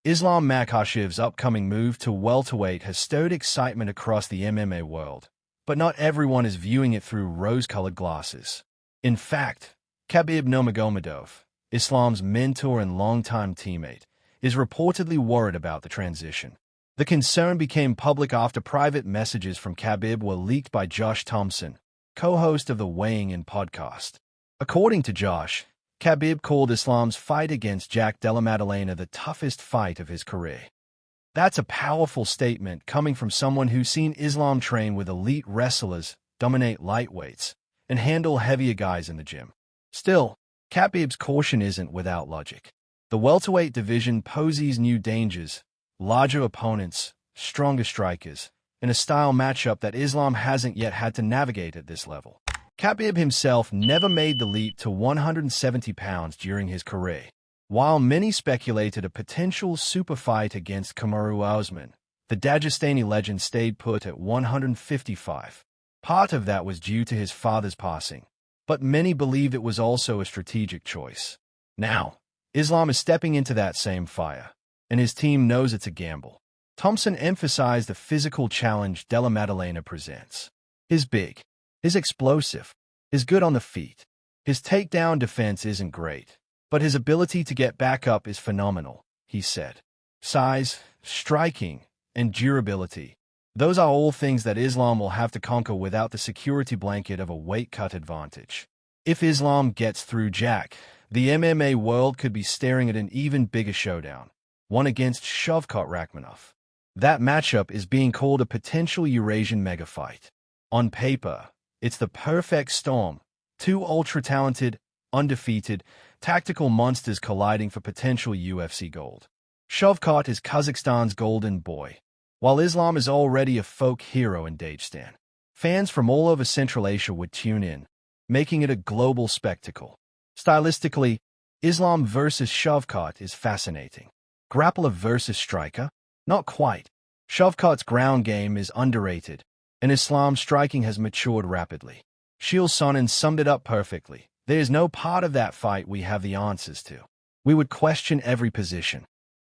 Islam Makhachev's upcoming move to welterweight has stirred excitement across the MMA world, but not everyone is viewing it through rose-colored glasses. In fact, Khabib Nurmagomedov, Islam's mentor and longtime teammate, is reportedly worried about the transition. The concern became public after private messages from Khabib were leaked by Josh Thompson, co-host of the Weighing In podcast. According to Josh, Khabib called Islam's fight against Jack Della Maddalena the toughest fight of his career. That's a powerful statement coming from someone who's seen Islam train with elite wrestlers, dominate lightweights, and handle heavier guys in the gym. Still, Khabib's caution isn't without logic. The welterweight division poses new dangers, larger opponents, stronger strikers, and a style matchup that Islam hasn't yet had to navigate at this level. Khabib himself never made the leap to 170 pounds during his career. While many speculated a potential super fight against Kamaru Usman, the Dagestani legend stayed put at 155. Part of that was due to his father's passing, but many believe it was also a strategic choice. Now, Islam is stepping into that same fire, and his team knows it's a gamble. Thompson emphasized the physical challenge Della Maddalena presents. He's big. He's explosive. He's good on the feet. His takedown defense isn't great, but his ability to get back up is phenomenal, he said. Size, striking, and durability. Those are all things that Islam will have to conquer without the security blanket of a weight cut advantage. If Islam gets through Jack, the MMA world could be staring at an even bigger showdown, one against Shavkat Rakhmonov. That matchup is being called a potential Eurasian mega fight. On paper, it's the perfect storm. Two ultra-talented, undefeated, tactical monsters colliding for potential UFC gold. Shavkat is Kazakhstan's golden boy, while Islam is already a folk hero in Dagestan. Fans from all over Central Asia would tune in, making it a global spectacle. Stylistically, Islam versus Shavkat is fascinating. Grappler versus striker? Not quite. Shavkat's ground game is underrated, and Islam's striking has matured rapidly. Shiel Sonnen summed it up perfectly. There is no part of that fight we have the answers to. We would question every position.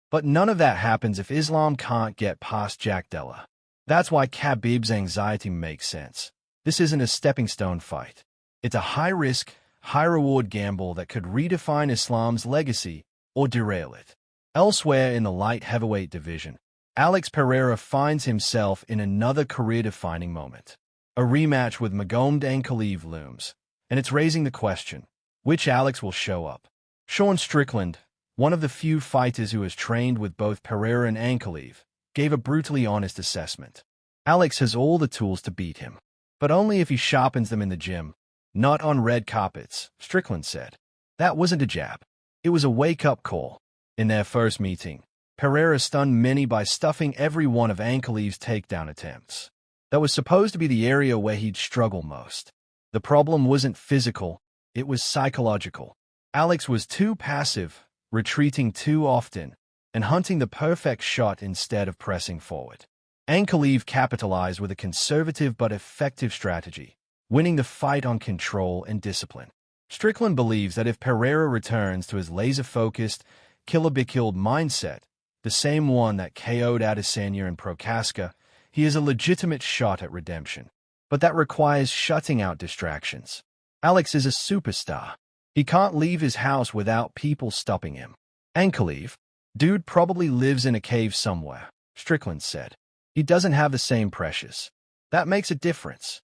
But none of that happens if Islam can't get past Jack Della. That's why Khabib's anxiety makes sense. This isn't a stepping-stone fight. It's a high-risk, high-reward gamble that could redefine Islam's legacy or derail it. Elsewhere in the light heavyweight division, Alex Pereira finds himself in another career-defining moment. A rematch with Magomed Ankalaev looms, and it's raising the question, which Alex will show up? Sean Strickland, one of the few fighters who has trained with both Pereira and Ankalaev, gave a brutally honest assessment. Alex has all the tools to beat him, but only if he sharpens them in the gym, not on red carpets, Strickland said. That wasn't a jab. It was a wake-up call. In their first meeting, Pereira stunned many by stuffing every one of Ankalaev's takedown attempts. That was supposed to be the area where he'd struggle most. The problem wasn't physical, it was psychological. Alex was too passive, retreating too often, and hunting the perfect shot instead of pressing forward. Ankalaev capitalized with a conservative but effective strategy, winning the fight on control and discipline. Strickland believes that if Pereira returns to his laser-focused, kill-or-be-killed mindset, the same one that KO'd Adesanya and Prochaska, he is a legitimate shot at redemption. But that requires shutting out distractions. Alex is a superstar. He can't leave his house without people stopping him. Ankalaev, dude probably lives in a cave somewhere, Strickland said. He doesn't have the same pressures. That makes a difference.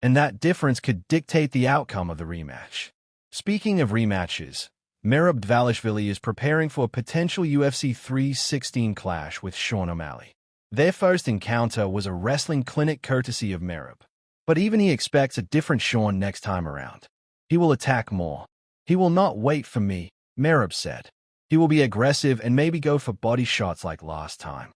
And that difference could dictate the outcome of the rematch. Speaking of rematches, Merab Dvalishvili is preparing for a potential UFC 316 clash with Sean O'Malley. Their first encounter was a wrestling clinic courtesy of Merab. But even he expects a different Sean next time around. He will attack more. He will not wait for me, Merab said. He will be aggressive and maybe go for body shots like last time.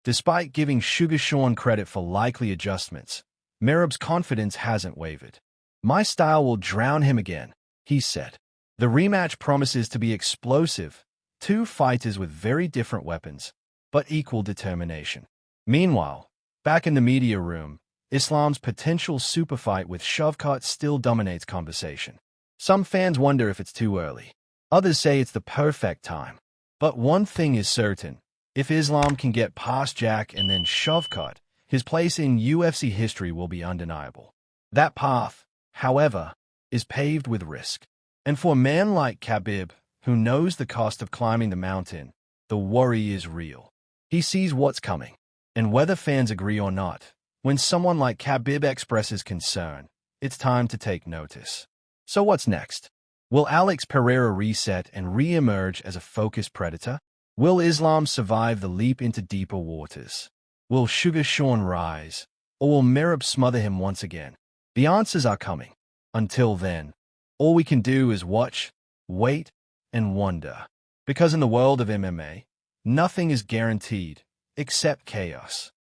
Despite giving Sugar Sean credit for likely adjustments, Merab's confidence hasn't wavered. My style will drown him again, he said. The rematch promises to be explosive, two fighters with very different weapons, but equal determination. Meanwhile, back in the media room, Islam's potential super fight with Shavkat still dominates conversation. Some fans wonder if it's too early. Others say it's the perfect time. But one thing is certain, If Islam can get past Jack and then shove cut, his place in UFC history will be undeniable. That path, however, is paved with risk. And for a man like Khabib, who knows the cost of climbing the mountain, the worry is real. He sees what's coming. And whether fans agree or not, when someone like Khabib expresses concern, it's time to take notice. So what's next? Will Alex Pereira reset and re-emerge as a focused predator? Will Islam survive the leap into deeper waters? Will Sugar Sean rise? Or will Merab smother him once again? The answers are coming. Until then, all we can do is watch, wait, and wonder. Because in the world of MMA, nothing is guaranteed except chaos.